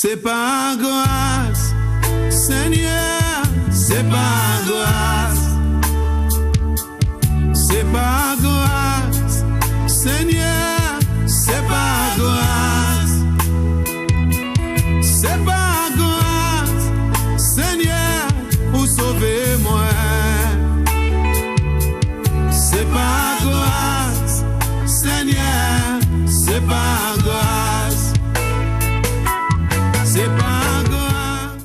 C'est par grâce, Seigneur, c'est par grâce. C'est par grâce, Seigneur, c'est par grâce. C'est par grâce, Seigneur, pour sauver moi. C'est par grâce, Seigneur, c'est par grâce. C'est par grâce.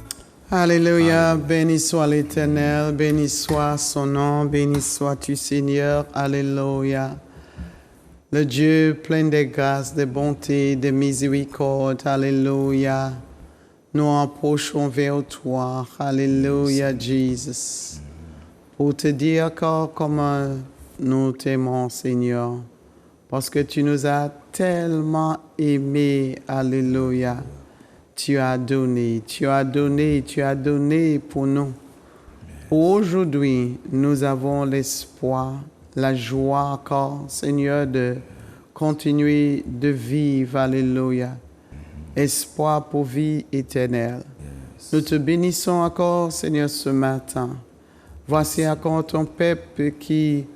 Alléluia, béni soit l'Éternel, béni soit son nom, béni sois-tu Seigneur, alléluia. Le Dieu plein de grâce, de bonté, de miséricorde, alléluia. Nous approchons vers toi, alléluia, Jesus. Pour te dire encore comment nous t'aimons, Seigneur, parce que tu nous as tellement aimés, alléluia. Tu as donné pour nous. Aujourd'hui, nous avons l'espoir, la joie encore, Seigneur, de continuer de vivre, alléluia. Espoir pour vie éternelle. Nous te bénissons encore, Seigneur, ce matin. Voici encore ton peuple qui,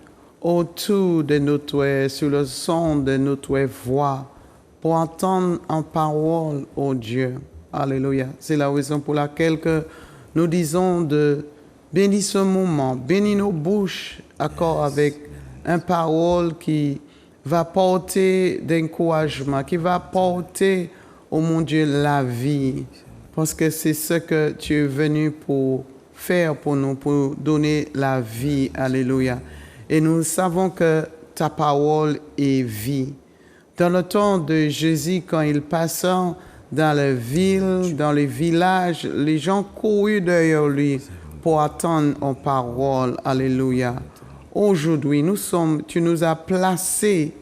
autour de notre, sur le son de notre voix, pour entendre en parole, oh Dieu. Alléluia. C'est la raison pour laquelle que nous disons de bénir ce moment, bénir nos bouches, encore avec une parole qui va porter d'encouragement, qui va porter, oh mon Dieu, la vie. Parce que c'est ce que tu es venu pour faire pour nous, pour donner la vie. Alléluia. Et nous savons que ta parole est vie. Dans le temps de Jésus, quand il passait dans les villes, dans les villages, les gens coururent derrière lui pour attendre en parole. Alléluia. Aujourd'hui, tu nous as placés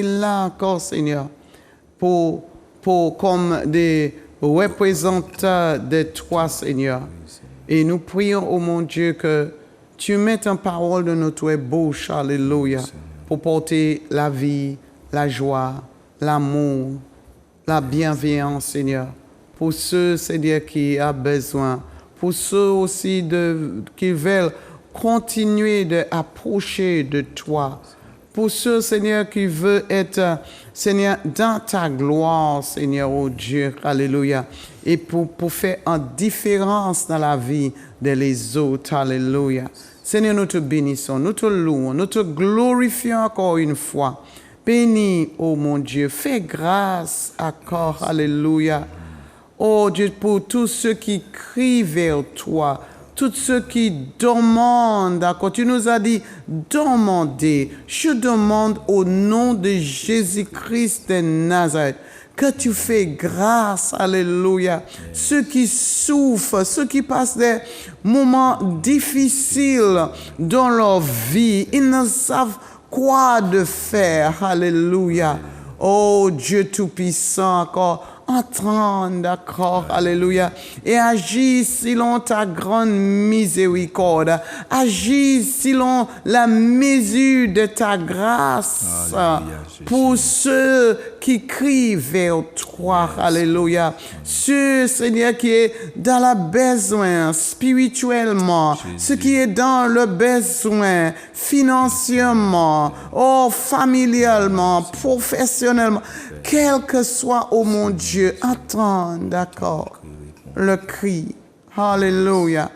là encore, Seigneur, comme des représentants de toi, Seigneur. Et nous prions, oh mon Dieu, que tu mettes en parole de notre bouche, alléluia, pour porter la vie, la joie, l'amour, la bienveillance, Seigneur. Pour ceux, Seigneur, qui ont besoin. Pour ceux aussi qui veulent continuer d'approcher de toi. Pour ceux, Seigneur, qui veulent être, Seigneur, dans ta gloire, Seigneur, oh Dieu, alléluia. Et pour faire une différence dans la vie des autres, alléluia. Seigneur, nous te bénissons, nous te louons, nous te glorifions encore une fois. Bénis, oh mon Dieu, fais grâce encore, alléluia. Oh Dieu, pour tous ceux qui crient vers toi, tous ceux qui demandent, d'accord, tu nous as dit, demandez. Je demande au nom de Jésus-Christ de Nazareth que tu fais grâce, alléluia. Ceux qui souffrent, ceux qui passent des moments difficiles dans leur vie, ils ne savent quoi de faire, alléluia. Oh Dieu Tout-Puissant, encore, entrant, d'accord, alléluia, et agis selon ta grande miséricorde, agis selon la mesure de ta grâce, alléluia, pour ceux qui crient vers toi, alléluia, ceux, Seigneur, qui est dans le besoin spirituellement, ceux qui est dans le besoin financièrement, oh, familialement, professionnellement, quel que soit, oh mon Dieu, entends, d'accord, le cri, alléluia,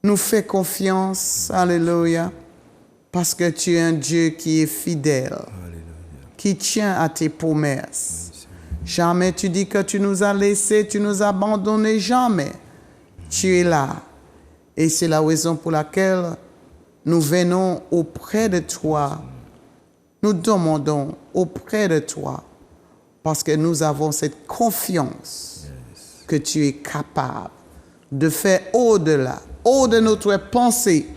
nous fais confiance, alléluia, parce que tu es un Dieu qui est fidèle, qui tient à tes promesses. Jamais tu dis que tu nous as laissés, tu nous as abandonnés, jamais. Tu es là. Et c'est la raison pour laquelle nous venons auprès de toi. Nous demandons auprès de toi, parce que nous avons cette confiance que tu es capable de faire au-delà, au-delà de notre pensée,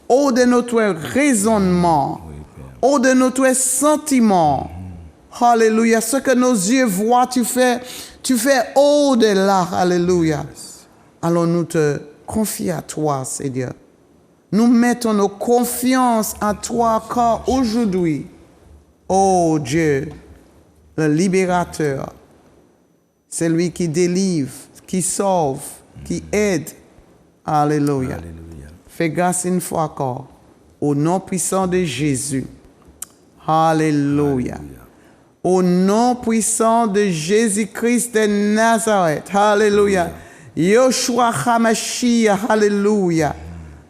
au-delà de notre raisonnement, au-delà de notre sentiment. Alléluia. Ce que nos yeux voient, tu fais au-delà. Alléluia. Alors nous te confions à toi, Seigneur. Nous mettons nos confiances en toi encore aujourd'hui. Oh Dieu, le libérateur, C'est lui qui délivre, qui sauve, qui aide. Alléluia. Alléluia. Fais grâce une fois encore. Au nom puissant de Jésus. Alléluia. Au nom puissant de Jésus-Christ de Nazareth. Alléluia. Yoshua HaMashiach. Alléluia.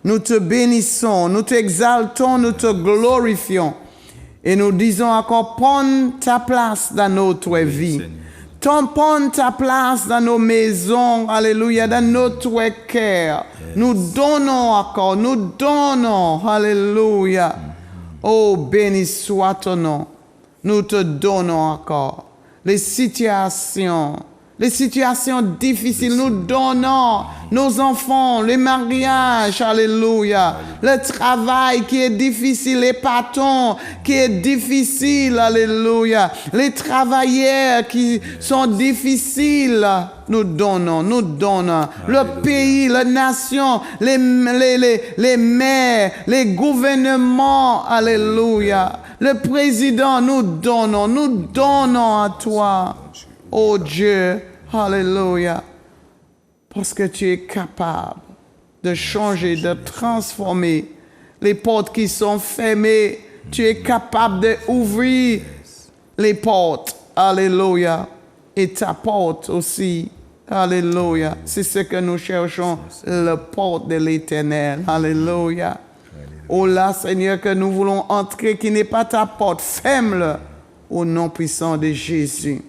Nous te bénissons, nous t'exaltons, nous te glorifions. Et nous disons encore, prends ta place dans notre vie. Prends ta place dans nos maisons, alléluia, dans notre cœur. Nous donnons encore, nous donnons, alléluia. Oh, béni soit ton nom. Nous te donnons encore. Les situations difficiles, nous donnons nos enfants, les mariages, alléluia. Le travail qui est difficile, les patrons qui est difficile, alléluia. Les travailleurs qui sont difficiles, nous donnons. Le pays, la nation, les maires, les gouvernements, alléluia. Le président, nous donnons à toi, oh Dieu. Alléluia. Parce que tu es capable de changer, de transformer les portes qui sont fermées. Tu es capable d'ouvrir les portes. Alléluia. Et ta porte aussi. Alléluia. C'est ce que nous cherchons, la porte de l'Éternel. Alléluia. Oh là, Seigneur, que nous voulons entrer, qui n'est pas ta porte. Ferme-le au nom puissant de Jésus.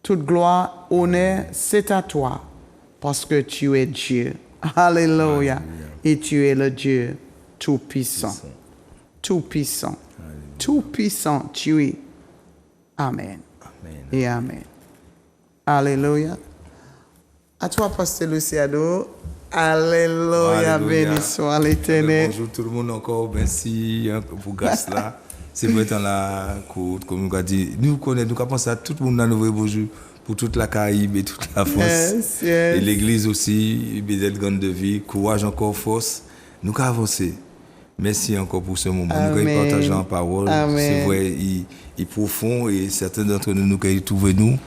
Toute gloire, honneur, c'est à toi, parce que tu es Dieu. Alléluia. Et tu es le Dieu tout-puissant. Tout-puissant. Tout-puissant, tu es. Amen. Et Amen. Alléluia. À toi, Pasteur Luciano. Alléluia. Béni soit l'Éternel. Bonjour tout le monde encore. Merci pour grâce là. C'est maintenant la courte, comme nous avons dit. Nous connaissons, nous avons pensé à tout le monde dans nos bonjour pour toute la Caraïbe et toute la France. Et l'église aussi, Bézet Grande de Vie. Courage encore, force. Nous avons avancé. Merci encore pour ce moment. Nous avons partagé en parole. C'est vrai, il est profond et certains d'entre nous, nous avons trouvé nous.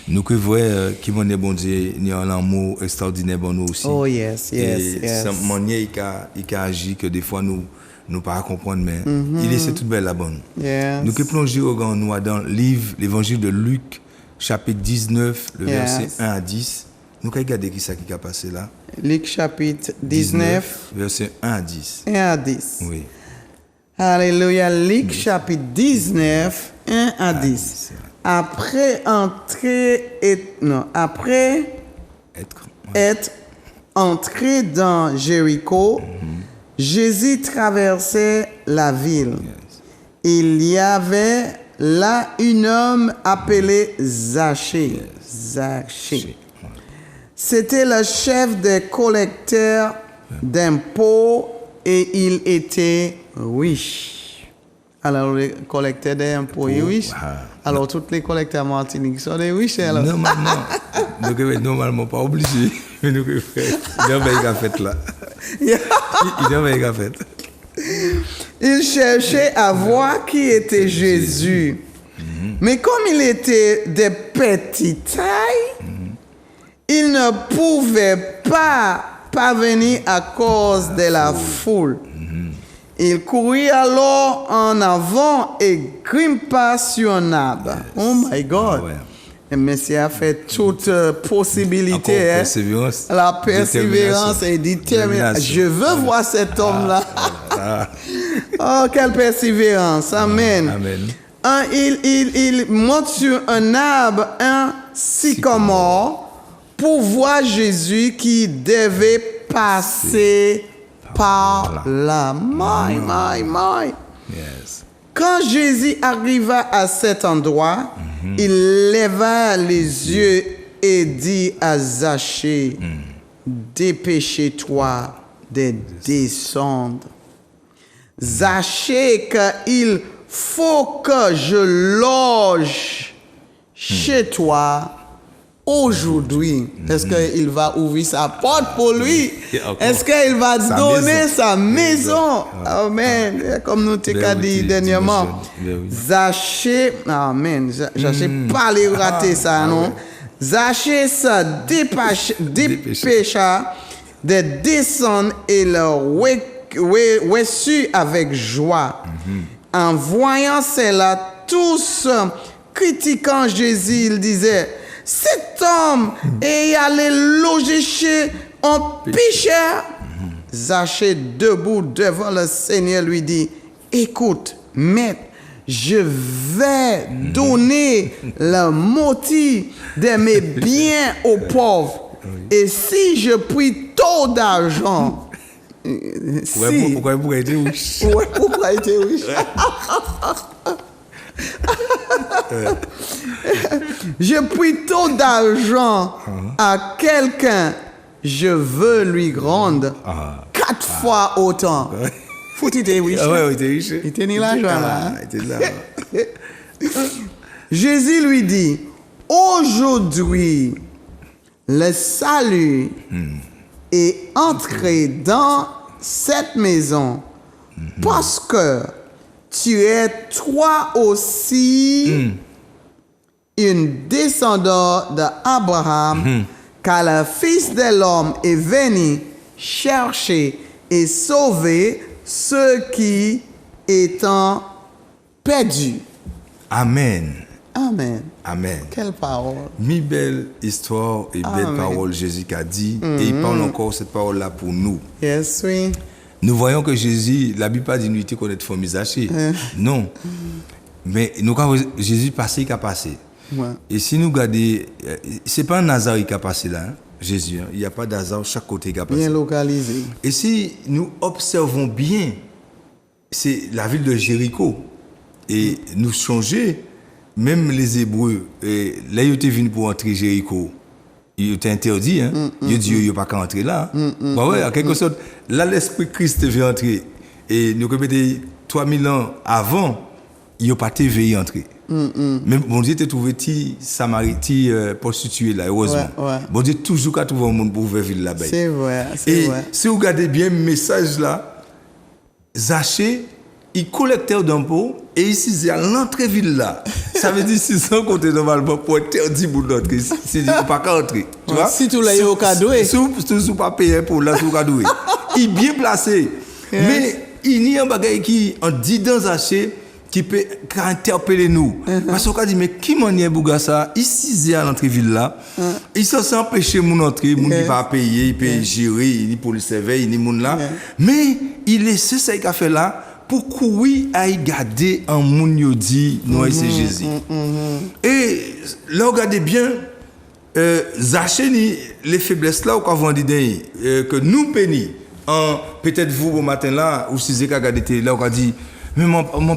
Nous que vrai qui m'en est bon Dieu, il y a un amour extraordinaire pour nous aussi. Oh yes. Et cette manière il a agi que des fois nous pas comprendre mais il laisse toute belle la bonne. Nous qui plongeons nous dans le livre l'évangile de Luc chapitre 19 le verset 1 à 10. Nous allons regarder qui ça qui a passé là. Luc chapitre 19 verset 1 à 10. 1 à 10. Oui. Alléluia. Luc chapitre 19 1 à 10. Après être entré dans Jéricho, Jésus traversait la ville. Il y avait là un homme appelé Zachée. C'était le chef des collecteurs d'impôts et il était riche. Alors, les collecteurs d'impôts sont riches. Alors, tous les collecteurs Martinique sont des riches. Alors. Normalement, pas obligé. Mais nous devons faire fait là. Il cherchait à voir qui était Jésus. Mais comme il était de petite taille, il ne pouvait pas parvenir à cause de la foule. Il courit alors en avant et grimpa sur un arbre. Oh my God! Le Messie a fait toute possibilité. La persévérance et détermination. Je veux voir cet homme-là. Oh, quelle persévérance. Amen. Il monte sur un arbre, un sycomore, pour voir Jésus qui devait passer par là. My. Yes. Quand Jésus arriva à cet endroit, il leva les yeux et dit à Zachée, dépêchez-toi de descendre. Zachée, qu'il faut que je loge chez toi aujourd'hui. Est-ce qu'il va ouvrir sa porte pour lui? Est-ce qu'il va donner sa maison? Amen. Comme nous t'avons dit dernièrement. Zachée, amen. Zachée, pas les rater ça, non? Zachée se dépêcha de descendre et le reçut avec joie. En voyant cela, tous critiquant Jésus, il disait, cet homme est allé loger chez un pécheur. Zachée, debout devant le Seigneur, lui dit, écoute, maître, je vais donner le moitié de mes biens aux pauvres. Et si je prie trop d'argent, pourquoi être riche? Pourquoi être riche? Je prie trop d'argent à quelqu'un, je veux lui rendre 4 fois autant. Faut qu'il était riche. Ouais, il était riche. Il tenait l'argent là. Il était là. Jésus lui dit, aujourd'hui, le salut est entré dans cette maison parce que tu es toi aussi une descendante d'Abraham, car le Fils de l'homme est venu chercher et sauver ceux qui étant perdus. Amen. Amen. Amen. Quelle parole. Mi belle histoire et belle parole Jésus a dit. Et il parle encore cette parole-là pour nous. Yes, oui. Nous voyons que Jésus, la Bible pas dit nous connaître famille Zachée. Non. Mais nous Jésus passé qui a passé. Ouais. Et si nous regardons, c'est pas un hasard qui a passé là, Jésus. Il n'y a pas d'hasard chaque côté qui a passé. Bien localisé. Et si nous observons bien, c'est la ville de Jéricho. Et nous changer, même les Hébreux, là ils étaient venus pour entrer Jéricho. Ils étaient interdits, hein. Ils disent qu'ils n'ont pas qu'à entrer là. Bah ouais, en quelque sorte, là l'Esprit Christ veut entrer. Et nous répétons 3000 ans avant, ils n'ont pas été entrer. Mais bon Dieu t'a trouvé petit Samaritain prostitué là, heureusement. Ouais. Bon Dieu toujours qu'à trouver un monde pour ouvrir ville là-bas. C'est vrai, c'est Et vrai. si vous regardez bien le message là, Zachée, il collectait d'impôts et ici c'est à l'entrée ville là. Ça veut dire 600 côté normalement pour interdire pour d'entrer. C'est pas qu'à entrer. Tu vois? Si tout là est au cadeau. Si pas payé pour là sous cadeau. Il est bien placé. Yes. Mais il y a un bagage qui en dit dans Zachée qui peut interpeller nous. Parce qu'on a dit, mais qui m'en est Bougassa? Ici, c'est à l'entrée ville là. Il s'en sent empêcher mon entrée, mon qui va payer, il peut gérer, il pour le surveiller, il mon là. Mais il est ce qu'il a fait là pour courir à garder en moun yo dit, non, c'est Jésus. Et là, regardez bien, Zachée, les faiblesses là, qu'on dit que nous pénis, peut-être vous au matin là, ou si c'est qu'à garder là, on a dit, mais mon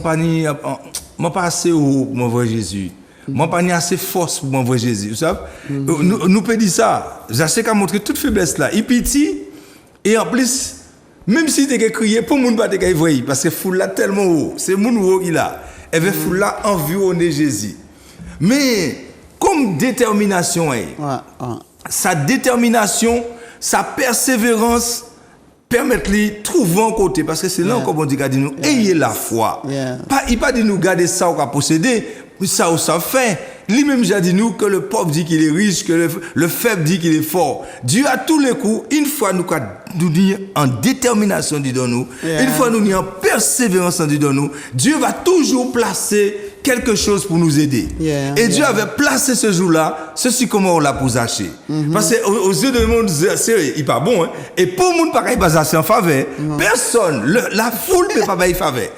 pas assez haut pour m'envoyer Jésus. Mon pas assez force pour m'envoyer Jésus. Vous savez? Nous peut dire ça. Zachée a montré toute faiblesse là. Il petit et en plus, même si tu as crié, pour le monde pas te voir parce que foule là tellement haut. C'est mon haut qu'il a. Et bien foule là environner Jésus. Mais comme détermination, sa détermination, sa persévérance, permettre de trouver un côté, parce que c'est là qu'on dit nous, ayez la foi. Pas, il pas dit nous garder ça ou qu'à posséder, ça ou ça fait. Lui-même, j'ai dit nous que le pauvre dit qu'il est riche, que le faible dit qu'il est fort. Dieu à tous les coups, une fois nous dit en détermination dit dans nous, une fois nous dit en persévérance dit dans nous, Dieu va toujours placer quelque chose pour nous aider. Et Dieu avait placé ce jour-là, ceci comment on l'a pour Zachée. Parce qu'aux yeux de monde, il n'est pas bon. Hein? Et pour le monde, pareil, Zachée en faveur, personne, la foule ne peut pas y faveur.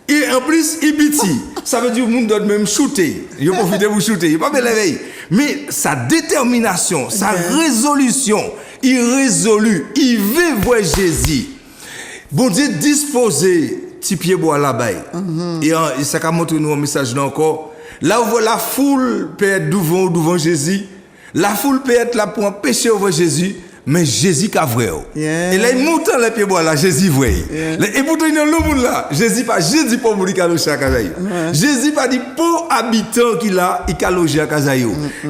Et en plus, il petit. Ça veut dire que le monde doit même shooter. Il profite de vous shooter. Il ne peut pas l'éveiller. Mais sa détermination, sa résolution, il résolu. Il veut voir Jésus. Bon Dieu disposé. Petit pied bois là-bas. Et ça a montré nous un message là encore. Là où la foule peut être devant Jésus. La foule peut être là pour empêcher de voir Jésus. Mais Jésus qui a vrai. Et là, il monte les pieds bois là, Jésus vrai. Et pourtant, il y a le monde là. Jésus pas pour mourir à loger à Kazaï. Jésus pas dit pour habitant qu'il a, il a logé à Kazaï.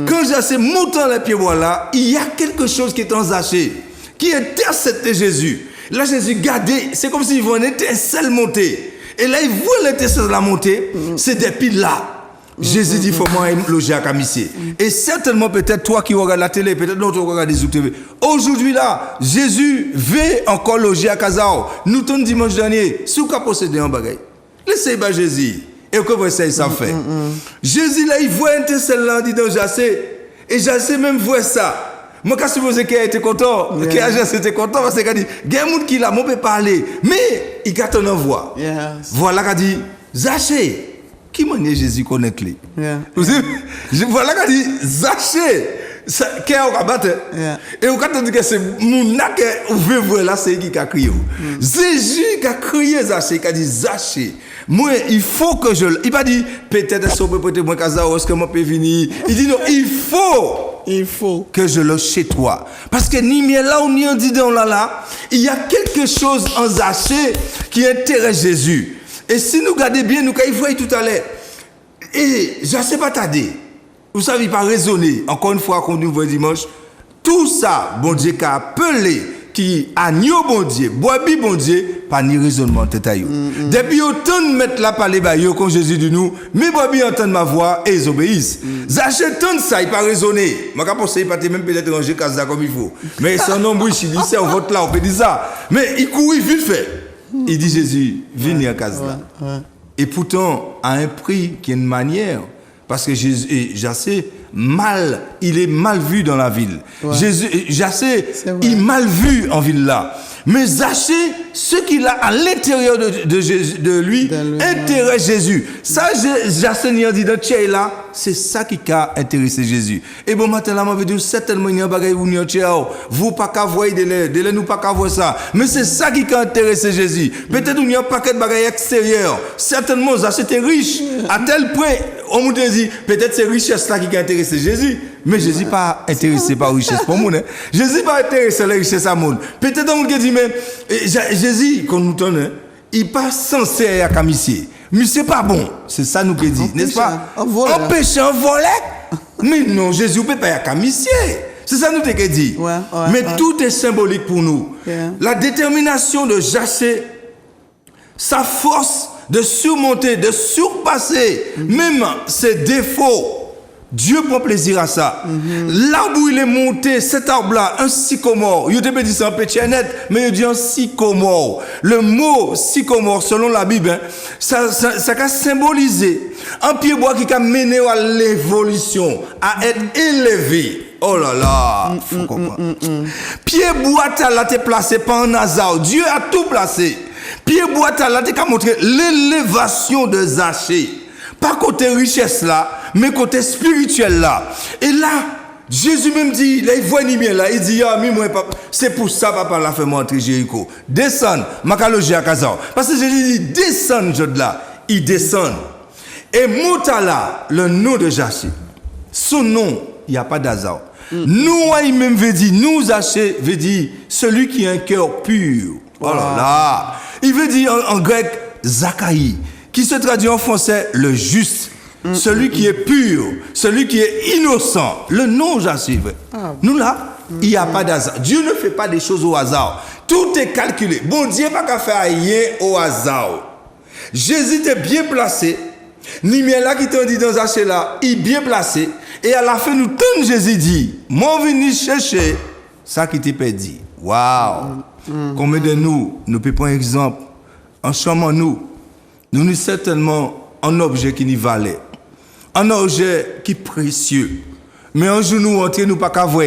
Quand Jésus monte les pieds bois là, il y a quelque chose qui est en Zachée, qui intercepte Jésus. Là, Jésus gardait, c'est comme s'il voit une étincelle monter. Et là, il voit l'étincelle la monter, c'est des piles là. Jésus dit, il faut moi loger à Camissier. Et certainement, peut-être toi qui regardes la télé, peut-être nous qui regardons des TV. Aujourd'hui là, Jésus veut encore loger à Kazao. Nous, ton dimanche dernier, si vous avez possédé un bagage, laissez pas Jésus. Et que vous essayez ça fait. Jésus là, il voit un tel là, dit dans Jassé. Et Jassé même voit ça. Moi, quand je suppose qu'il a été content, qu'il a été content, parce qu'il a dit, il y a un monde qui l'a, moi, peut parler. Mais, il a ton envoi. Voilà qu'il a dit, Zaché, qui m'a dit Jésus connaît lui? Voilà qu'il a dit, Zaché, qui a rabattu. Et on a dit que c'est mon nak, on veut voir là, c'est qui a crié. Jésus qui a crié Zaché, qui a dit, Zaché. Moi, il faut que je... Il pas dit, peut-être est-ce qu'on peut prêter mon casa ou est-ce que moi peux venir. Il dit non, il faut que je loge chez toi. Parce que ni bien là ou ni en dit dans là, il y a quelque chose en Zaché qui intéresse Jésus. Et si nous regardons bien, nous il faut tout à l'heure. Et je ne sais pas tarder. Vous savez, il pas raisonner. Encore une fois, quand nous voyons dimanche, tout ça, bon Dieu qui a appelé, qui agneau bon Dieu, boabi bon Dieu, pas ni raisonnement tête à eux. Depuis autant de mettre la parler ba yo quand Jésus dit nous, mais boabi entendent ma voix et ils obéissent. Zaché tant ça, il pas raisonner. Moi quand penser il pas même peut-être ranger casa comme il faut. Mais son nom il dit c'est on vote là, on peut dire ça. Mais il court vite fait. Il dit Jésus, viens à casa là. Et pourtant à un prix qui est une manière parce que Jésus Jassé mal, il est mal vu dans la ville. Jésus, Jassé, il est mal vu en ville là. Mais Zaché, ce qu'il a à l'intérieur de lui, intéresse Jésus. Ça, Jassé n'y a dit dans Tchèque là, c'est ça qui a intéressé Jésus. Et bon matin là, je vais dire certainement il y a un bagage où n'y a vous pas qu'à voir de nous pas qu'à voir ça. Mais c'est ça qui a intéressé Jésus. Peut-être il y a un paquet de bagages extérieurs. Certainement Zaché était riche à tel point on me dit peut-être c'est richesse là qui a intéressé Jésus. Mais Jésus pas intéressé par la richesse pour moi. Jésus pas intéressé par la richesse à monde. Peut-être on me dit mais Jésus quand nous tourne, il pas censé être à Camissier. Mais c'est pas bon. C'est ça nous peut dire, n'est-ce pas? Empêcher un volet. Mais non, Jésus ne peut pas être à Camissier. C'est ça nous te dit. Mais tout est symbolique pour nous. La détermination de Jassé, sa force de surmonter, de surpasser même ses défauts. Dieu prend plaisir à ça. L'arbre où il est monté, cet arbre-là, un sycomore. Il ne dit ça en pétiennette, mais il dit un sycomore. Le mot sycomore, selon la Bible, ça a symbolisé un pied bois qui a mené à l'évolution, à être élevé. Oh là là, faut comprendre. Pied bois, là, t'es placé pas un hasard. Dieu a tout placé. Pied bois, là, t'es qu'à montrer l'élévation de Zaché. Pas côté richesse là, mais côté spirituel là. Et là, Jésus même dit, là, il voit ni bien là, il dit, ah, moi, papa, c'est pour ça, papa, l'a fait montrer Jéricho. Descend, ma loger à Kazan. Parce que Jésus dit, descend, je là. Il descend. Et Moutala, le nom de Jaché, son nom, il n'y a pas d'hasard. Nous, il même veut dire, nous, Zaché, veut dire, celui qui a un cœur pur. Oh là là. Il veut dire en grec, Zakaï, qui se traduit en français, le juste. Celui qui est pur, celui qui est innocent. Le nom, Jassé. Nous là, il n'y a pas d'hasard. Dieu ne fait pas des choses au hasard. Tout est calculé. Bon Dieu n'a pas qu'à faire rien au hasard. Jésus était bien placé. Nimien là qui t'a dit dans Zaché là, il est bien placé. Et à la fin, nous tenons Jésus dit, moi venu chercher ça qui t'est perdu. Waouh! Combien de nous pouvons prendre un exemple? En chamant nous sommes certainement un objet qui nous valait. Un objet qui est précieux. Mais un jour, nous entrons, nous pas qu'à voir.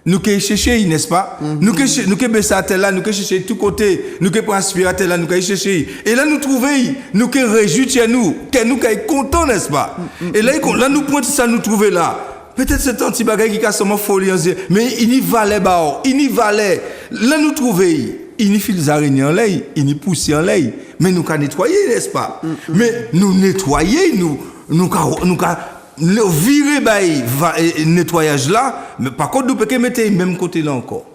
Nous qui chercher, n'est-ce pas? Nous qui baisser à terre là, nous qui chercher tout côté, nous qui aspirer à terre là, nous qui chercher. Et là, nous trouvons, nous qui réjouis chez nous, que nous qui contents, n'est-ce pas? Et là, nous prenons ça, nous trouvons là. Peut-être c'est un petit bagage qui a seulement folie, mais il y valait, il y valait. Là, nous trouvons, il y file les araignées en l'air, il y pousse en l'air. Mais nous avons nettoyé, n'est-ce pas? Mais nous nettoyer, nous virer nettoyage là, mais par contre, nous pouvons mettre le même côté là encore.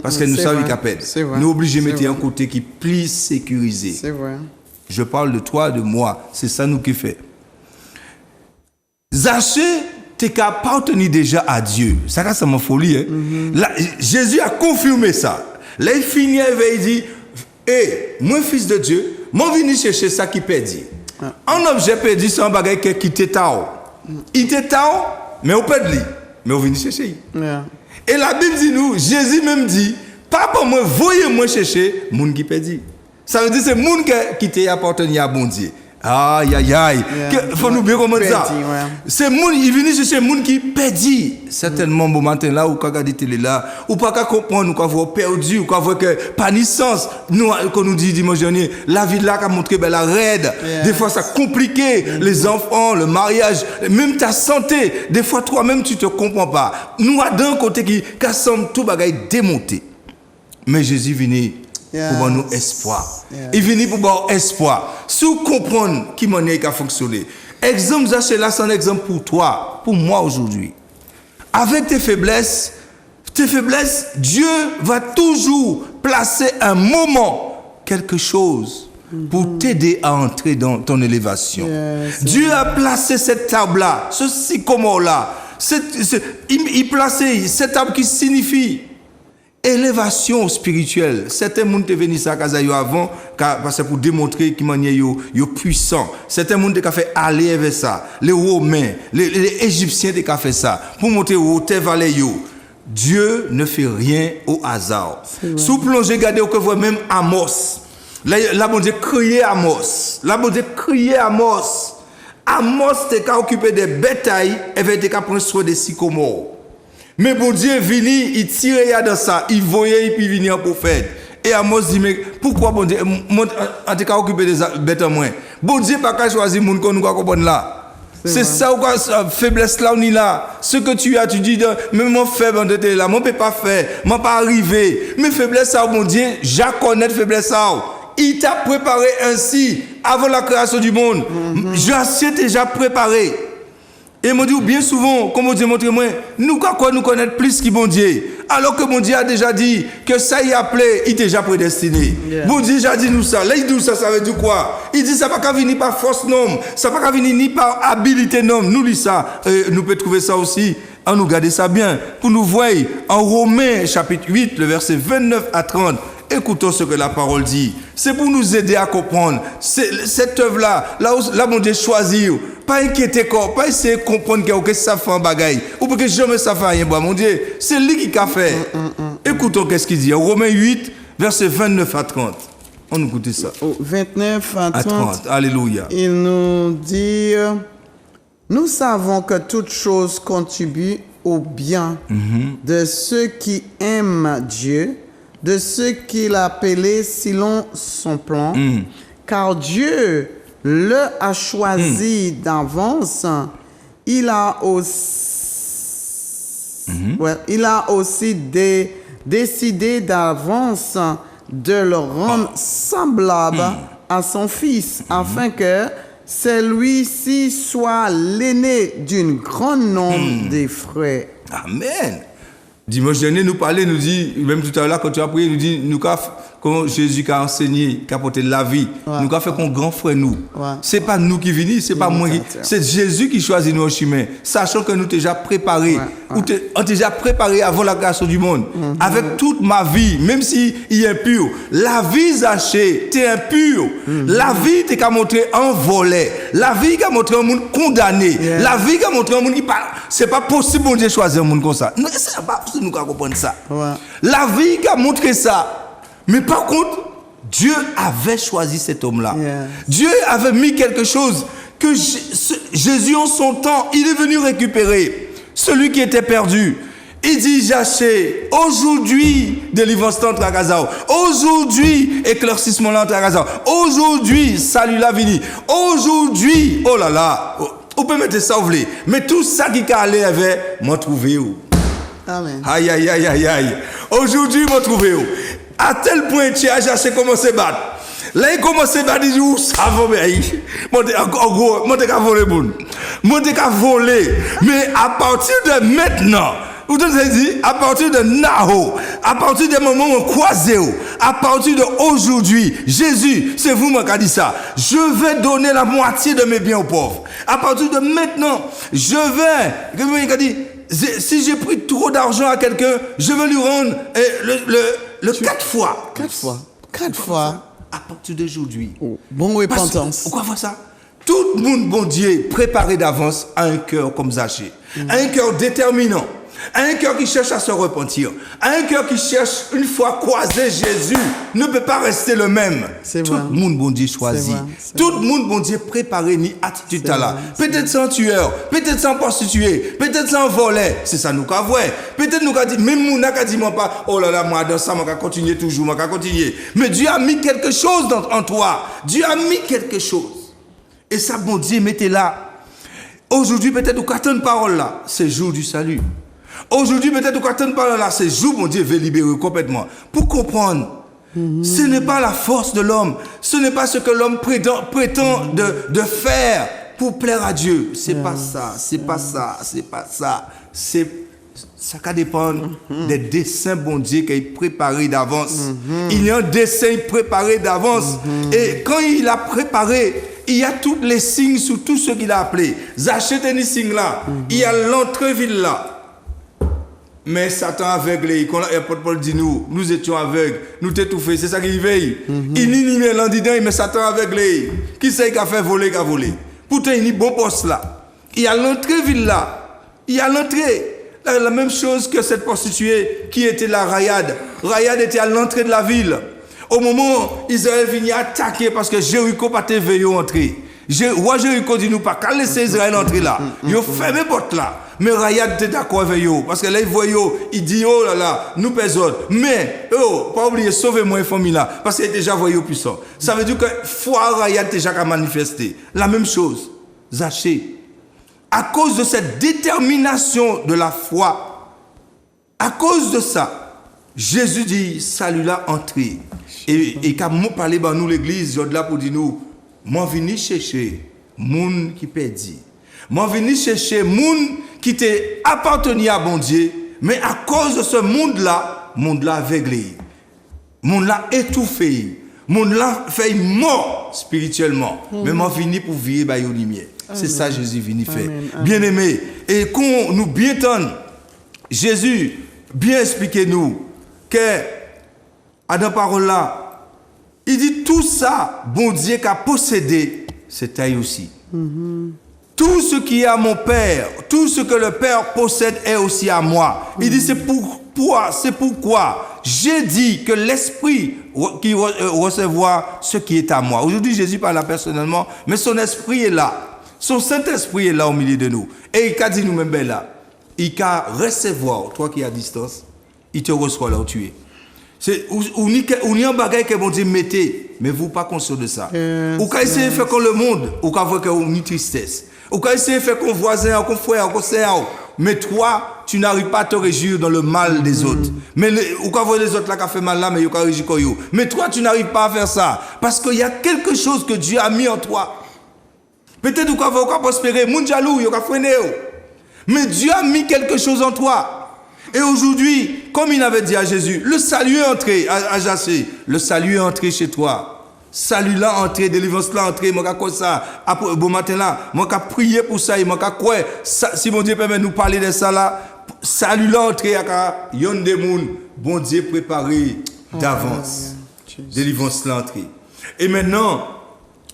Parce que nous savons qu'à peine. Nous sommes obligés de mettre un côté qui est plus sécurisé. C'est vrai. Je parle de toi, de moi. C'est ça nous qui fait. Zaché, tu appartenu déjà à Dieu. Ça, c'est ma folie. Hein? Là, Jésus a confirmé ça. Là, il finit et il dit, moi, fils de Dieu, moi, venu chercher ça qui perdu. Un objet perdu, c'est un bagage qui t'est tao. Il t'est tao, mais on perd lui. Mais on vient chercher. Yeah. Et la Bible dit nous, Jésus même dit, pas pour moi, voyez-moi chercher, moun qui perdu. Ça veut dire c'est moun qui t'est appartenu à bon Dieu. Aïe, aïe, aïe. Faut nous bien comprendre ça. C'est moun, il vient chercher moun qui perdu. Certainement, bon matin là, ou quand regarder télé là, ou pas qu'à comprendre, ou quand vous perdu, ou quand vous que pas ni sens. Nous, quand nous dit dimanche dernier, la vie là, qu'a montré, ben la raide. Des fois, ça compliqué. Les enfants, le mariage, même ta santé. Des fois, toi-même, tu te comprends pas. Nous, à d'un côté qui semble tout bagaille démonté. Mais Jésus vient pour nous espoir. Il vient pour nous espoir. Si vous comprenez qui manière a fonctionné. Exemple, ça c'est là, c'est un exemple pour toi, pour moi aujourd'hui. Avec tes faiblesses, Dieu va toujours placer un moment, quelque chose, pour t'aider à entrer dans ton élévation. Dieu a placé cette table-là, ce sycomore-là. Il placé cette table qui signifie élévation spirituelle. Certains monde te venus ça kazayo avant parce que pour démontrer qu'ils manière yo puissant. Certains monde te fait aller vers ça. Les Romains, les Égyptiens te fait ça pour montrer au te valet yo. Dieu ne fait rien au hasard. Sous plongez regardez que vous même Amos. Là bon Dieu crier Amos. Là bon Dieu crier Amos. Amos te ka occupé des bétails et te ka prendre soin des sycomores. Mais bon Dieu vini, il tire dans ça, il voyait et puis venir en prophète. Et Amos dit mais pourquoi bon Dieu en tout cas occupé des bêtes en moins. Bon Dieu pas qu'à choisir moun qu'on nous comprendre là. C'est ça ou quoi faiblesse là on est là. Ce que tu as tu dis même mon faible en tête là, moi peut pas faire, moi pas arriver. Mais faiblesse ça bon Dieu, j'ai connaître faiblesse ça. Il t'a préparé ainsi avant la création du monde. Je déjà préparé. Et me dit bien souvent, comme Dieu montre moi, nous connaître plus que bon Dieu. Alors que bon Dieu a déjà dit que ça y a appelé, il est déjà prédestiné. Bon Dieu déjà dit nous ça. Là il dit ça veut dire quoi? Il dit ça pas qu'à venir par force non, ça pas qu'à venir ni par habilité non. Nous lit ça, nous peut trouver ça aussi. On nous garder ça bien pour nous voir en Romains chapitre 8 le verset 29 à 30. Écoutons ce que la parole dit. C'est pour nous aider à comprendre. Cette œuvre-là, là, mon Dieu choisit. Pas inquiéter corps, pas essayer de comprendre que ça fait un bagaille. Ou que jamais ça fait rien. Mon Dieu, c'est lui qui a fait. Écoutons qu'est-ce qu'il dit. Romains 8, verset 29 à 30. On écoute ça. 29 à 30. Alléluia. Il nous dit, nous savons que toute chose contribue au bien de ceux qui aiment Dieu, de ceux qu'il a appelés selon son plan, car Dieu le a choisi d'avance. Il a aussi, décidé d'avance de le rendre semblable à son Fils, afin que celui-ci soit l'aîné d'un grand nombre de frères. Amen. Dimanche dernier, nous parlait, nous dit, même tout à l'heure, quand tu as prié, nous dit, nous comment Jésus a enseigné, qui a apporté la vie, nous a fait qu'on grand frère nous. C'est pas nous qui venons, c'est pas moi qui, c'est Jésus qui choisit nos chemins, sachant que nous déjà préparés, on déjà préparé avant la création du monde, avec toute ma vie, même si il est impur, la vie Zaché, t'es impur, la vie t'es qu'à montrer un volet, la vie qu'à montrer un monde condamné, la vie qu'à montrer un monde qui parle, c'est pas possible de Dieu choisir un monde comme ça. Non, c'est pas possible nous comprendre ça. La vie qui a montré ça. Mais par contre, Dieu avait choisi cet homme-là. Dieu avait mis quelque chose que Jésus en son temps, il est venu récupérer celui qui était perdu. Il dit, Jaché, aujourd'hui, délivrance entre à Gaza. Aujourd'hui, éclaircissement entre à Gaza. Aujourd'hui, salut la vie. Aujourd'hui, oh là là, on peut mettre ça au volet. Mais tout ça qui a allé avait, m'a trouvé où? Amen. Aïe, aïe, aïe, aïe, aïe. Aujourd'hui, m'a trouvé où? À tel point, tu as Jaché commencé à battre. Là, il commence à battre, il dit, où ça va, mais en gros, moi, t'es qu'à voler, bon. Moi, t'es qu'à voler. Mais à partir de maintenant, vous avez dit, à partir de Naho, à partir du moment où on croise, à partir d'aujourd'hui, Jésus, c'est vous qui avez dit ça. Je vais donner la moitié de mes biens aux pauvres. À partir de maintenant, je vais, si j'ai pris trop d'argent à quelqu'un, je vais lui rendre le 4 fois. 4 fois. 4 fois. À partir d'aujourd'hui. Bon repentance. Pourquoi faire ça? Tout le monde, bon Dieu, préparé d'avance, a un cœur comme Zachée. A un cœur déterminant. A un cœur qui cherche à se repentir. A un cœur qui cherche, une fois croisé Jésus, ne peut pas rester le même. Tout le monde, bon Dieu, choisi. Tout le monde, bon Dieu, préparé, ni attitude à là. Peut-être sans tueur, peut-être sans prostituée, peut-être sans volet. C'est ça nous qu'a vrai. Peut-être nous qu'a dit, même nous n'a dit pas, oh là là, moi, dans ça, moi, qu'a continuer toujours, moi, qu'a continuer. Mais Dieu a mis quelque chose en toi. Dieu a mis quelque chose. Et ça, bon Dieu, mettez là. Aujourd'hui, peut-être, nous qu'attend une parole là. C'est jour du salut. Aujourd'hui, peut-être, nous qu'attend une parole là. C'est jour, mon Dieu, veut libérer complètement. Pour comprendre, ce n'est pas la force de l'homme. Ce n'est pas ce que l'homme prétend de faire pour plaire à Dieu. C'est pas ça, c'est pas ça, c'est pas ça. Ça va dépendre des dessins, bon Dieu, qu'il a préparé d'avance. Il y a un dessin préparé d'avance. Et quand il a préparé, il y a tous les signes sur tout ce qu'il a appelé. Zachée des signes là. Il y a l'entreville là. Mais Satan aveuglé, quand l'apôtre Paul dit nous étions aveugles, nous t'étouffés, c'est ça qu'il veille. Il n'y a l'en dedans, mais Satan aveuglé. Qui c'est qui a fait voler, qui a volé? Pourtant, il y a bon poste là. Il y a l'entreville là. Il y a l'entrée. La même chose que cette prostituée qui était la Rayad. Rayad était à l'entrée de la ville. Au moment où Israël venait attaquer parce que Jéricho pas veillé entrer. Roi Jéricho dit nous pas qu'à laisser Israël entrer là. Ils ont fermé porte là. Mais Rayad était d'accord avec eux. Parce que là, il voit, il dit, oh là là, nous pesons. Mais, oh, pas oublier, sauvez-moi une famille là. Parce qu'il est déjà voyou puissant. Ça veut dire que foi Rayad déjà qu'à manifester. La même chose. Zachée. À cause de cette détermination de la foi, à cause de ça, Jésus dit, salut là, entrez. Et quand nous parlons dans nous l'église, je là pour dire nous, moi venu chercher moun qui perdit. Moi venu chercher moun qui t'est appartenu à bon Dieu, mais à cause de ce monde-là aveuglé, monde-là étouffé, monde-là fait mort spirituellement. Mais moi venu pour vivre par une lumière. C'est ça Jésus venu faire. Bien aimé, et qu'on nous bien tente, Jésus bien expliqué nous que à dans parole là, il dit tout ça, bon Dieu qu'a possédé, c'est à lui aussi. Tout ce qui est à mon Père, tout ce que le Père possède est aussi à moi. Il dit c'est pourquoi j'ai dit que l'Esprit qui recevra ce qui est à moi. Aujourd'hui Jésus parle là personnellement, mais son Esprit est là. Son Saint-Esprit est là au milieu de nous. Et il a dit nous-mêmes là, il a recevoir, toi qui es à distance, il te reçoit là où tu es. C'est ou ni un bagage que bon Dieu mettez, mais vous pas conscient de ça. Ou quand essayer de faire comme le monde, ou quand voir que une tristesse. Ou quand essayer de faire comme voisin, comme frère, comme sœur. Mais toi, tu n'arrives pas à te réjouir dans le mal des autres. Mais ou quand voir les autres là qui fait mal là, mais ils ont réjouir comme eux. Mais toi, tu n'arrives pas à faire ça parce qu'il y a quelque chose que Dieu a mis en toi. Peut-être ou quand vous prospérer, moun jaloux, il a freiné. Mais Dieu a mis quelque chose en toi. Et aujourd'hui, comme il avait dit à Jésus, le salut est entré à Zachée, le salut est entré chez toi. Salut là entré, délivrance là entré, moi comme ça, après bon matin là, moi qu'a prier pour ça, moi qu'a quoi, si mon Dieu permet de nous parler de ça là, salut là entré à yon de moun, bon Dieu préparé d'avance. Délivrance là entré. Et maintenant,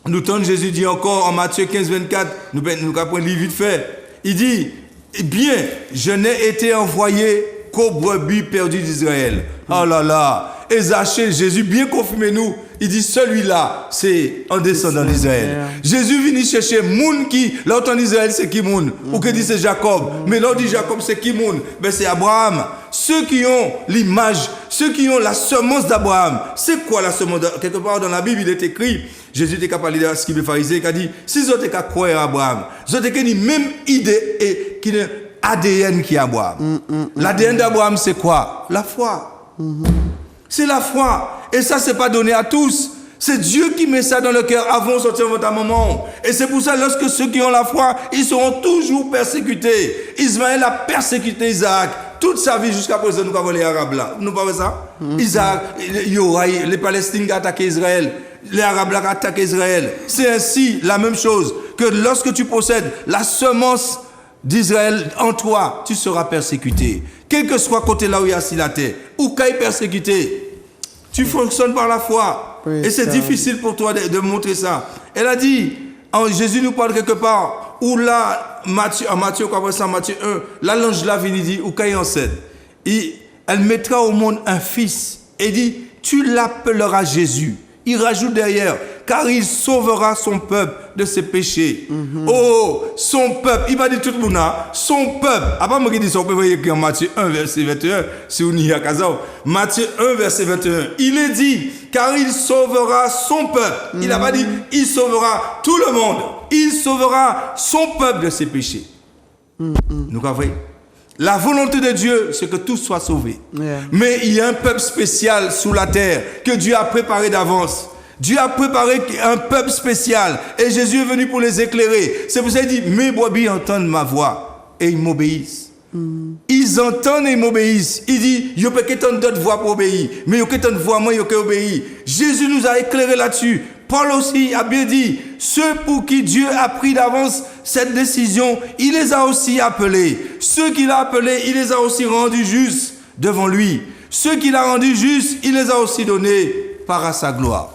nous tentons Jésus dit encore en Matthieu 15, 24, nous apprenons le livre vite fait. Il dit, eh bien, je n'ai été envoyé qu'aux brebis perdues d'Israël. Oh là là. Et Zachée, Jésus bien confirmé nous. Il dit, celui-là, c'est un descendant d'Israël. Jésus vient chercher moun qui, l'autre en Israël, c'est qui moun? Ou que dit c'est Jacob. Mais l'autre dit Jacob, c'est qui moun? Ben c'est Abraham. Ceux qui ont l'image, ceux qui ont la semence d'Abraham. C'est quoi la semence d'Abraham? Quelque part dans la Bible, il est écrit, Jésus était capable de ce qu'il est pharisé, il a dit, si vous êtes capable de croire à Abraham, vous avez la même idée et qui est ADN qui est Abraham. L'ADN d'Abraham, c'est quoi? La foi. C'est la foi. Et ça, c'est pas donné à tous. C'est Dieu qui met ça dans le cœur avant de sortir de votre maman. Et c'est pour ça, lorsque ceux qui ont la foi, ils seront toujours persécutés. Ismaël a persécuté Isaac toute sa vie jusqu'à présent. Nous avons les Arabes là. Nous parlons ça? Isaac, les Palestiniens ont attaqué Israël. Les Arabes là ont attaqué Israël. C'est ainsi la même chose que lorsque tu possèdes la semence d'Israël en toi, tu seras persécuté. Quel que soit côté là où il y a si la terre, ou qu'il est persécuté, tu fonctionnes par la foi. Et c'est difficile pour toi de montrer ça. Elle a dit, Jésus nous parle quelque part, où là, en Matthieu 1, là, l'ange là vient dit, ou quand enceinte, elle mettra au monde un fils, et dit, tu l'appelleras Jésus. Il rajoute derrière, car il sauvera son peuple de ses péchés. Oh, son peuple, il va dire tout le monde, son peuple. Après, moi qui dis son peuple, il y a en Matthieu 1, verset 21, si vous n'y a qu'à ça. Matthieu 1, verset 21. Il est dit, car il sauvera son peuple. Il n'a pas dit, il sauvera tout le monde. Il sauvera son peuple de ses péchés. Nous comprenez? La volonté de Dieu, c'est que tous soient sauvés. Yeah. Mais il y a un peuple spécial sous la terre que Dieu a préparé d'avance. Dieu a préparé un peuple spécial et Jésus est venu pour les éclairer. C'est pour ça qu'il dit, mes brebis entendent ma voix et ils m'obéissent. Ils entendent et ils m'obéissent. Il dit, il y a peut-être d'autres voix pour obéir, mais il y a peut-être une voix moi qui obéir. Jésus nous a éclairé là-dessus. Paul aussi a bien dit, ceux pour qui Dieu a pris d'avance cette décision, il les a aussi appelés. Ceux qu'il a appelés, il les a aussi rendus justes devant lui. Ceux qu'il a rendus justes, il les a aussi donnés par à sa gloire.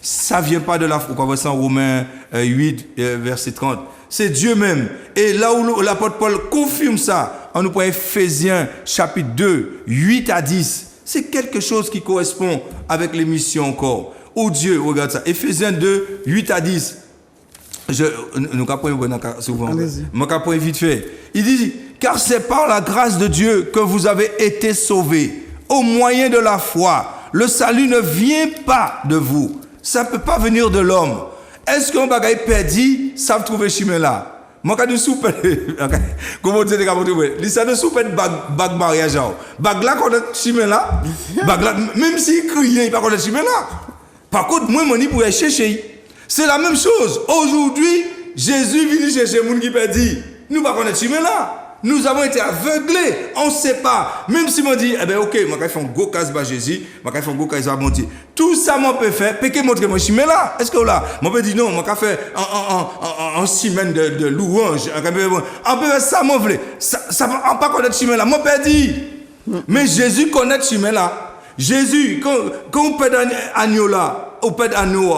Ça ne vient pas de la foi. On voit en Romains 8, verset 30. C'est Dieu même. Et là où l'apôtre Paul confirme ça, on nous prend Ephésiens chapitre 2, 8 à 10. C'est quelque chose qui correspond avec les missions encore. Oh Dieu, regarde ça. Ephésiens 2, 8 à 10. Nous capons vite fait. Il dit, car c'est par la grâce de Dieu que vous avez été sauvés, au moyen de la foi. Le salut ne vient pas de vous. Ça ne peut pas venir de l'homme. Est-ce qu'un bagaille perdu, ça va trouver chemin là? Moi, quand je soupe, comment dire, ça ne soupe bague mariage. Bague là, quand on chemin là, bague là, même s'il crie, il ne va pas connaître chemin là. Par contre, moi, je pour aller chercher. C'est la même chose. Aujourd'hui, Jésus vient chercher les gens qui perdent. Nous ne connaissons pas chemin là. Nous avons été aveuglés. On ne sait pas. Même si on dit, eh bien, ok, je vais faire un gros casse à Jésus, je vais faire un gros casse à mon Dieu. Tout ça, je peux faire. Peut-être montrer mon chemin là. Est-ce que là, je peux dire non, je vais faire un semaine de louange. On peut faire ça, je veux. Ça ne va pas connaître chemin là. Je peux dire. Mais Jésus connaît le chemin là. Jésus, quand on pète agneau là, on pète agneau,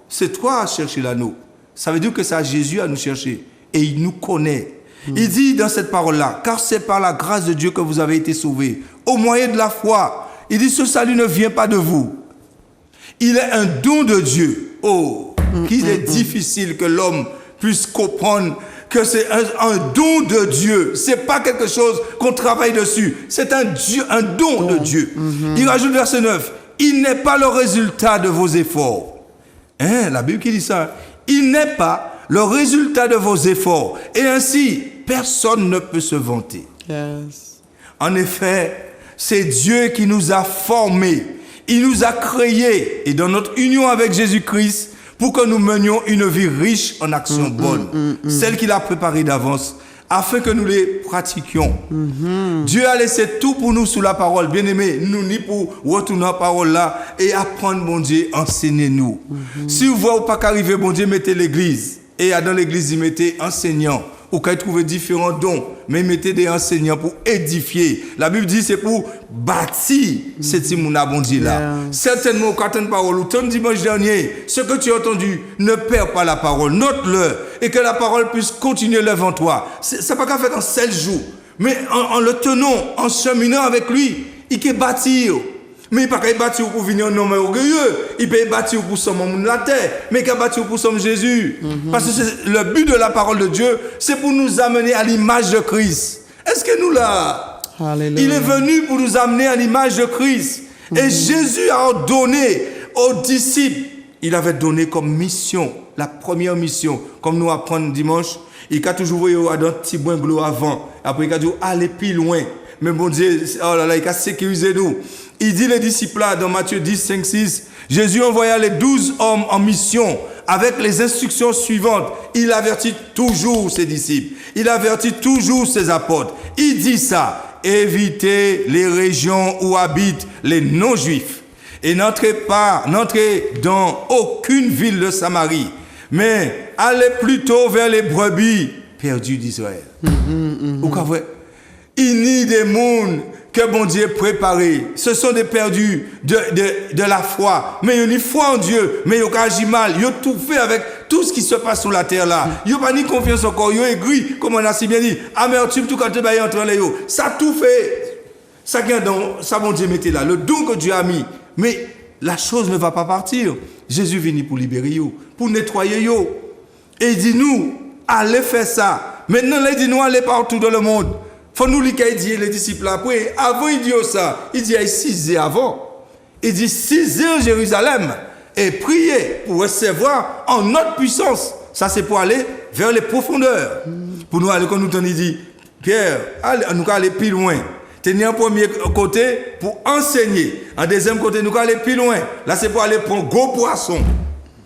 c'est toi à chercher l'anneau. Ça veut dire que c'est à Jésus à nous chercher. Et il nous connaît. Il dit dans cette parole-là, car c'est par la grâce de Dieu que vous avez été sauvés, au moyen de la foi. Il dit, ce salut ne vient pas de vous. Il est un don de Dieu. Oh, qu'il est difficile que l'homme puisse comprendre que c'est un don de Dieu. C'est pas quelque chose qu'on travaille dessus. C'est un don de Dieu. Il rajoute verset 9, il n'est pas le résultat de vos efforts. Hein, la Bible qui dit ça. Il n'est pas le résultat de vos efforts. Et ainsi, personne ne peut se vanter. Yes. En effet, c'est Dieu qui nous a formés. Il nous a créés. Et dans notre union avec Jésus-Christ, pour que nous menions une vie riche en actions bonnes. Celle qu'il a préparée d'avance, afin que nous les pratiquions. Dieu a laissé tout pour nous sous la parole. Bien aimé, nous ni pour retourner la parole là et apprendre, bon Dieu, enseignez-nous. Si vous voyez pas qu'arriver, bon Dieu, mettez l'église. Et dans l'église, il mettait enseignants. Ou quand il trouvait différents dons, mais il mettait des enseignants pour édifier. La Bible dit c'est pour bâtir cette Timouna bon Dieu là. Yeah. Certainement, quand tu as une parole, ou ton dimanche dernier, ce que tu as entendu, ne perds pas la parole, note-le, et que la parole puisse continuer devant toi. C'est pas qu'à faire en 7 jours, mais en le tenant, en cheminant avec lui, il peut bâtir. Mais il ne peut pas bâtir pour venir un homme orgueilleux. Il peut bâtir pour son monde la terre. Mais il peut bâtir pour son Jésus. Parce que le but de la parole de Dieu, c'est pour nous amener à l'image de Christ. Est-ce que nous là, Alléluia. Il est venu pour nous amener à l'image de Christ. Et Jésus a ordonné aux disciples, il avait donné comme mission, la première mission, comme nous apprenons dimanche, il a toujours vu un petit boin de l'eau avant. Après, il a dit, allez plus loin. Mais bon Dieu, oh là là, il a sécurisé nous. Il dit les disciples là, dans Matthieu 10, 5, 6, Jésus envoya les 12 hommes en mission avec les instructions suivantes. Il avertit toujours ses disciples. Il avertit toujours ses apôtres. Il dit ça, évitez les régions où habitent les non-juifs et n'entrez dans aucune ville de Samarie, mais allez plutôt vers les brebis perdues d'Israël. Il n'y a des mondes que bon Dieu a préparé. Ce sont des perdus de la foi. Mais ils ont une foi en Dieu. Mais ils ont agi mal. Ils ont tout fait avec tout ce qui se passe sur la terre là, il n'y a pas ni confiance encore, il y a aigri, comme on a si bien dit, amertume, tout quand tu vas y entrer là, ça tout fait. Ça vient dans, ça bon Dieu mettez là, le don que Dieu a mis. Mais la chose ne va pas partir. Jésus vient pour libérer yo, pour nettoyer yo. Et il dit nous, allez faire ça. Maintenant, il dit nous, allez partout dans le monde. Faut nous lui dire les disciples après. Avant, il dit ça. Il dit 6 heures avant. Il dit 6 heures Jérusalem. Et prier pour recevoir en notre puissance. Ça, c'est pour aller vers les profondeurs. Pour nous aller, comme nous t'en dit, Pierre, nous allons aller plus loin. Tenir un premier côté pour enseigner. En deuxième côté, nous allons aller plus loin. Là, c'est pour aller prendre gros poisson.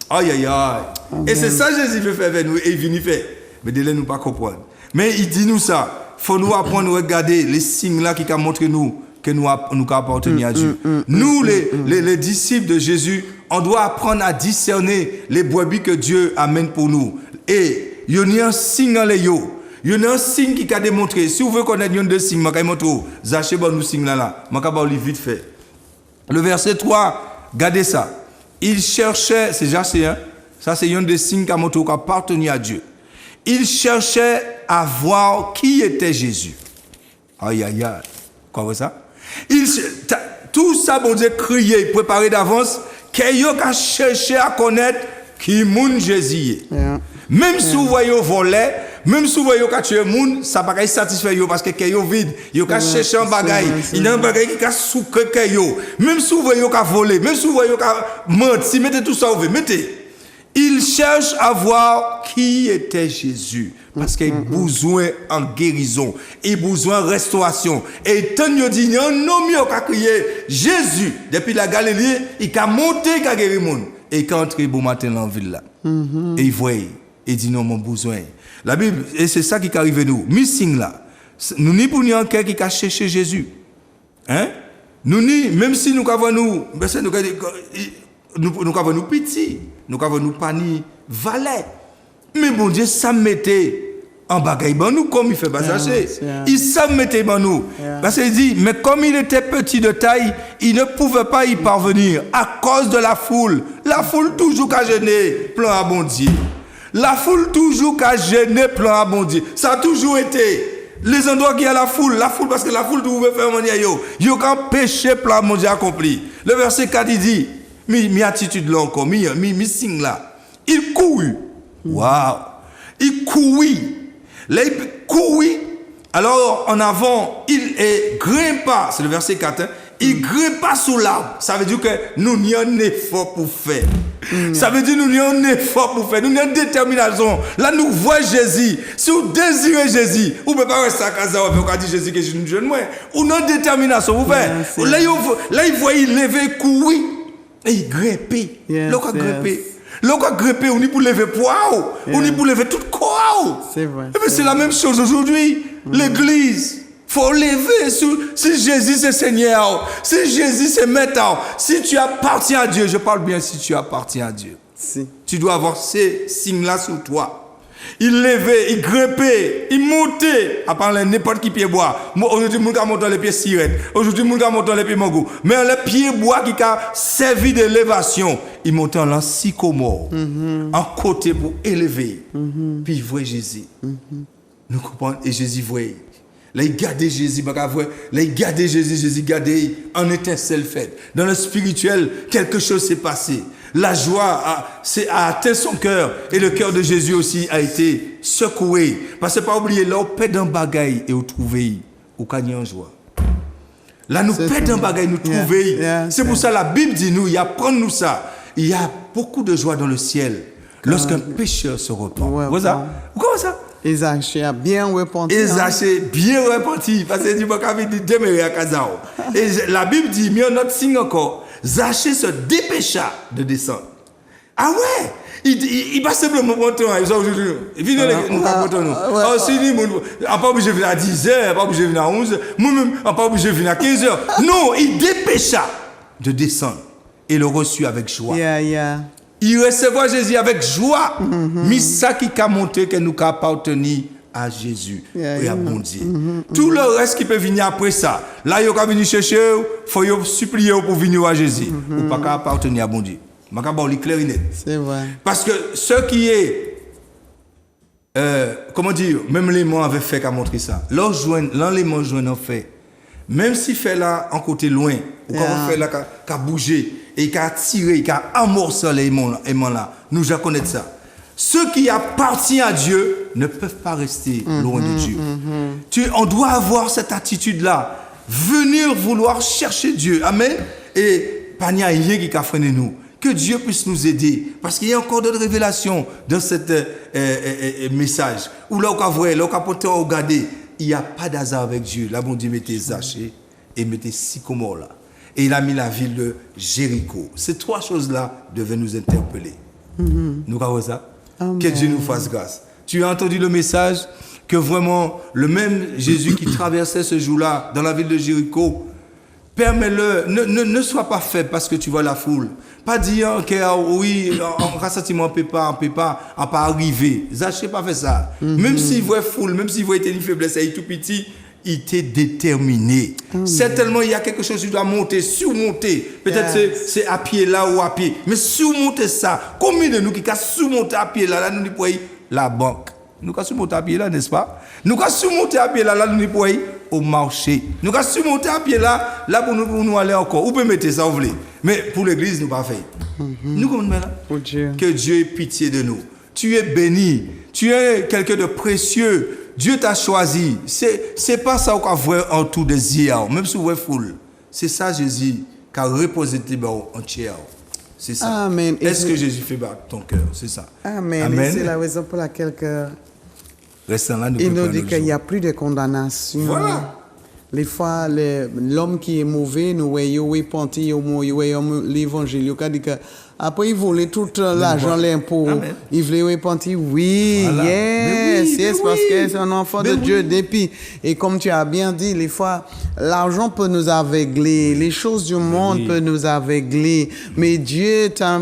Aïe, aïe, aïe. Amen. Et c'est ça que Jésus veut faire avec nous. Et il vient faire. Mais de là, nous pas comprendre. Mais il dit nous ça. Il faut nous apprendre à regarder les signes là qui montrent nous que nous appartenons à Dieu. Nous, les disciples de Jésus, on doit apprendre à discerner les brebis que Dieu amène pour nous. Et il y a un signe dans les yo. Il y a un signe qui a démontré. Si vous voulez connaître un de signes, je vais vous montrer. Zachez bon nous signe là. Je vais vous lire vite fait. Le verset 3, regardez ça. Il cherchait, c'est Zachez, hein? Ça c'est un des signes qui a montré qu'il appartenait à Dieu. Il cherchait à voir qui était Jésus. Aïe, aïe, aïe. Quoi c'est ça? Tout ça, bon Dieu, crier, préparer d'avance, qu'il a cherché à connaître qui est Jésus. Yeah. Même si vous voyez voler, même si vous voyez que tu es moun, ça ne va pas satisfaire parce que c'est vide. Il y a chercher un bagage. Il y a un bagage qui a souqué. Même si vous voyez qu'il voler, même si vous voyez qu'il mentir, si mettez tout ça, vous mettez. Il cherche à voir qui était Jésus. Parce qu'il a besoin en guérison. Il a besoin en restauration. Et tant qu'il dit, il y a un homme qui a crié Jésus. Depuis la Galilée, il a monté, il a guéri le monde. Et il est entré bon matin dans la ville là. Et il voit. Il dit non, mon besoin. La Bible, et c'est ça qui est arrivé nous. Missing là. Nous n'y pouvons pas quelqu'un qui a cherché Jésus. Hein? Nous n'y, même si nous avons nous avons nous petits, nous avons nous pas ni valets. Mais bon Dieu, ça mettait en bagaille ben nous comme il fait passager. Il ça mettait ben nous. Parce qu'il dit, mais comme il était petit de taille, il ne pouvait pas y parvenir à cause de la foule. La foule toujours qu'a gêné, plan à bon Dieu. La foule toujours qu'a gêné, plan à bon Dieu. Ça a toujours été. Les endroits qui a la foule parce que la foule pouvait faire manière yo quand péché plan à bon Dieu accompli. Le verset 4 il dit, mi attitude là encore, mi signe là. Il courut. Waouh. Il courut. Là il courut. Alors en avant, il grimpa, c'est le verset 4. Hein? Il grimpa sous l'arbre. Ça veut dire que nous avons un effort pour faire. Ça veut dire que nous avons un effort pour faire. Nous avons une détermination. Là, nous voyons Jésus. Si vous désirez Jésus, vous ne pouvez pas rester à casa et vous dire Jésus que je ne jeune moins. Vous avez une détermination. Vous faites. Là, il voit, il lever, courir. Et il grimpait. Là, il grimpait. Là, on grimpé, on est pour lever poids, on est pour lever tout corps. C'est vrai. Et c'est la même chose aujourd'hui. L'église. Faut lever si Jésus c'est Seigneur, si Jésus c'est Maître, si tu appartiens à Dieu, je parle bien si tu appartiens à Dieu. Si. Tu dois avoir ces signes-là sur toi. Il levait, il grimpait, il montait, à part n'importe qui pied bois. Aujourd'hui, mon gars monte les pieds sirène. Aujourd'hui, mon gars monte les pieds mango. Mais le pied bois qui a servi d'élévation, il montait en sycomore, en côté pour élever. Puis il voit Jésus. Nous comprenons, et Jésus voyait. Là, il gardait Jésus, là, il gardait Jésus gardait en étincelle faite. Dans le spirituel, quelque chose s'est passé. La joie a atteint son cœur et le cœur de Jésus aussi a été secoué. Parce que pas oublier, là, on pète un bagaille et on trouve au gagner en joie. Là, nous pète un bagaille, nous trouver. C'est pour ça la Bible dit nous, il apprend nous ça. Il y a beaucoup de joie dans le ciel lorsqu'un pécheur se repent. Vous ça? Pourquoi ça? Zaché a bien repenti. Zaché bien repenti. Parce que dit demeurer à Kazao. Et la Bible dit, mais un autre signe encore. Zaché se dépêcha de descendre. Ah ouais? Il va simplement prendre temps. Il vient nous prendre nous. Oh, si nous, on pas obligé de venir à 10h, pas obligé de venir à 11h. Moi-même, on pas obligé de venir à 15h. Non, il dépêcha de descendre. Et le reçut avec joie. Il recevait Jésus avec joie. Mais ça qui a montré que nous appartenons à Jésus et à mon Dieu. Tout le reste qui peut venir après ça, là, il faut venir chercher, il faut supplier pour venir à Jésus. Ou pas appartenir à mon Dieu. Je vais clair et net. C'est vrai. Parce que ce qui est, comment dire, même les mots avaient fait qu'à montrer ça. L'enlément joint en fait. Même si fait là en côté loin, ou quand on fait là qu'à bouger, et qu'à tirer, qu'à amorcer les aimants là, nous já connaître ça. Ceux qui appartiennent à Dieu ne peuvent pas rester loin de Dieu. On doit avoir cette attitude-là. Venir vouloir chercher Dieu. Amen. Et pas n'y a rien qui a freiné nous. Que Dieu puisse nous aider. Parce qu'il y a encore d'autres révélations dans ce message. Où là, on voit, là, on peut regarder. Il n'y a pas d'hasard avec Dieu. Là, bon Dieu mettait Zaché et mettait Sycomore là. Et il a mis la ville de Jéricho. Ces trois choses-là devaient nous interpeller. Nous avons ça. Amen. Que Dieu nous fasse grâce. Tu as entendu le message que vraiment le même Jésus qui traversait ce jour-là dans la ville de Jéricho, permets-le, ne sois pas faible parce que tu vois la foule. Pas dire que oui, en rassentiment, on ne peut pas arriver. Zaché pas fait ça. Même s'il voit foule, même s'il voit une faiblesse, il est tout petit, il était déterminé. Certainement, il y a quelque chose qui doit monter, surmonter. Peut-être c'est à pied là ou à pied. Mais surmonter ça. Combien de nous qui ont surmonté à pied là, nous disons la banque. Nous avons surmonté à pied là, n'est-ce pas? Nous avons surmonté à pied là, nous disons au marché. Nous avons surmonté à pied là pour nous aller encore. Où peut mettre ça, vous voulez? Mais pour l'église, nous pas fait. Nous comme là. Que Dieu ait pitié de nous. Tu es béni. Tu es quelqu'un de précieux. Dieu t'a choisi. C'est pas ça qu'on voit en tout désir, même si vous voyez foule. C'est ça Jésus qui a reposé entière. C'est ça. Amen. Est-ce que Jésus fait battre ton cœur? C'est ça. Amen. Amen. C'est la raison pour laquelle il nous dit qu'il n'y a plus de condamnation. Voilà. Les fois, l'homme qui est mauvais, nous voyons l'évangile. Il dit que après, il voulait tout l'argent, l'impôt. Il voulait repentir. Oui, voilà. Yes, parce que c'est un enfant de Dieu. Depuis. Et comme tu as bien dit, les fois, l'argent peut nous aveugler. Les choses du monde peuvent nous aveugler. Mais Dieu t'a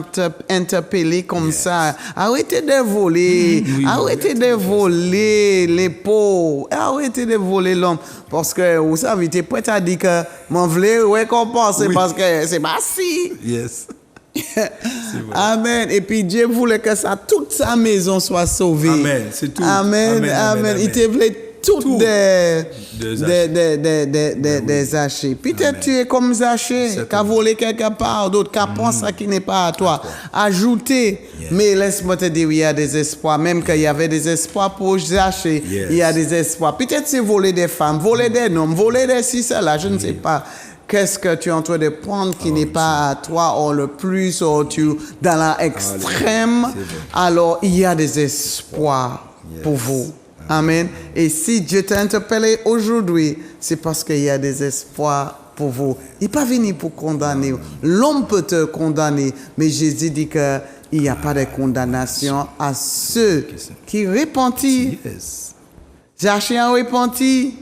interpellé comme ça. Arrêtez de voler. Arrêtez de voler les pauvres. Arrêtez de voler l'homme. Parce que, vous savez, tu es prêt à dire que mon voulais récompenser parce que c'est pas si. Yes. Amen. Et puis Dieu voulait que toute sa maison soit sauvée. Amen. C'est tout. Amen. Il te voulait toutes des Zachées. Peut-être tu es comme Zachée, qui a volé quelque part, d'autres qui pensent qui n'est pas à toi. Ajouter. Mais laisse-moi te dire, il y a des espoirs. Même qu'il y avait des espoirs pour Zachée, il y a des espoirs. Peut-être c'est voler des femmes, voler des hommes, voler des ci, cela, je ne sais pas. Qu'est-ce que tu es en train de prendre qui n'est pas à toi, ou le plus, ou tu dans l'extrême, alors il y a des espoirs pour vous. Amen. Et si Dieu t'a interpellé aujourd'hui, c'est parce qu'il y a des espoirs pour vous. Il n'est pas venu pour condamner. L'homme peut te condamner, mais Jésus dit qu'il n'y a pas de condamnation à ceux qui repentissent. Zaché a repenti.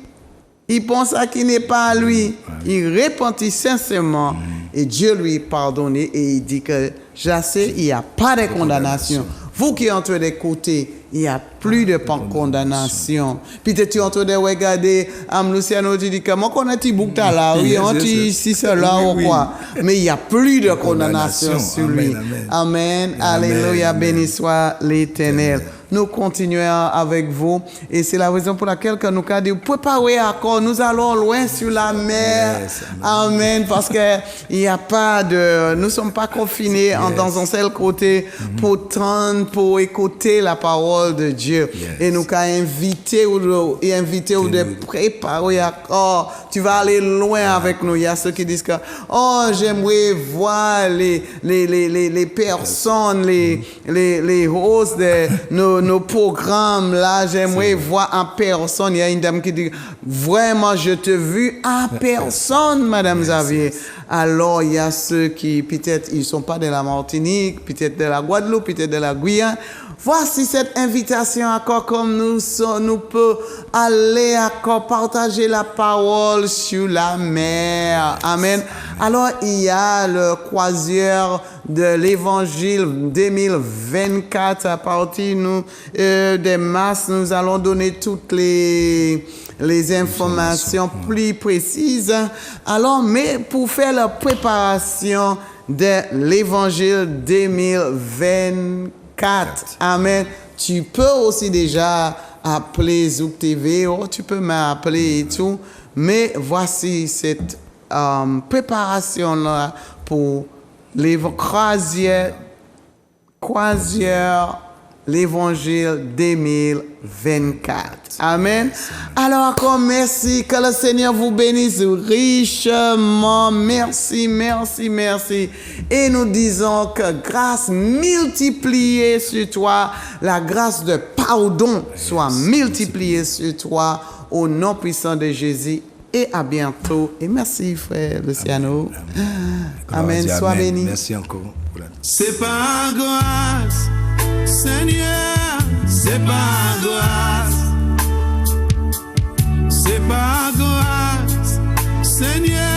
Il pense à qui n'est pas à lui. Il repentit sincèrement. Et Dieu lui pardonné. Et il dit que Zaché, il n'y a pas de condamnation. Vous qui êtes en train d'écouter, il n'y a plus de condamnation. Peut-être tu es en train de regarder, Luciano, tu dis que moi, on a dit boucta là, oui, on dit si cela ou quoi. Mais il n'y a plus de condamnation sur lui. Amen. Alléluia. Béni soit l'Éternel. Nous continuons avec vous. Et c'est la raison pour laquelle nous avons dit, préparez encore, nous allons loin sur la mer. Amen. Parce que il n'y a pas de, nous ne sommes pas confinés dans un seul côté pour tendre, pour écouter la parole de Dieu. Et nous avons invité ou de préparer encore. Tu vas aller loin avec nous. Il y a ceux qui disent que, j'aimerais voir les personnes, les hosts de nos programmes là, j'aimerais voir en personne. Il y a une dame qui dit, vraiment, je t'ai vu en personne, Madame Xavier. Alors, il y a ceux qui, peut-être, ils ne sont pas de la Martinique, peut-être de la Guadeloupe, peut-être de la Guyane. Voici cette invitation encore comme nous peut aller encore partager la parole sur la mer. Amen. Alors, il y a le croisière de l'Évangile 2024 à partir de mars. Nous allons donner toutes les informations plus précises. Alors, mais pour faire la préparation, de l'Évangile 2024. Amen. Tu peux aussi déjà appeler Zouk TV, ou tu peux m'appeler et tout. Mais voici cette préparation-là pour les croisières, l'Évangile 2024. Amen. Alors encore merci. Que le Seigneur vous bénisse richement. Merci, merci, merci. Et nous disons que grâce multipliée sur toi, la grâce de pardon soit multipliée sur toi au nom puissant de Jésus. Et à bientôt. Et merci, frère Luciano. Amen. Sois béni. Merci encore. C'est par grâce, Seigneur, c'est par grâce. C'est par grâce, Seigneur.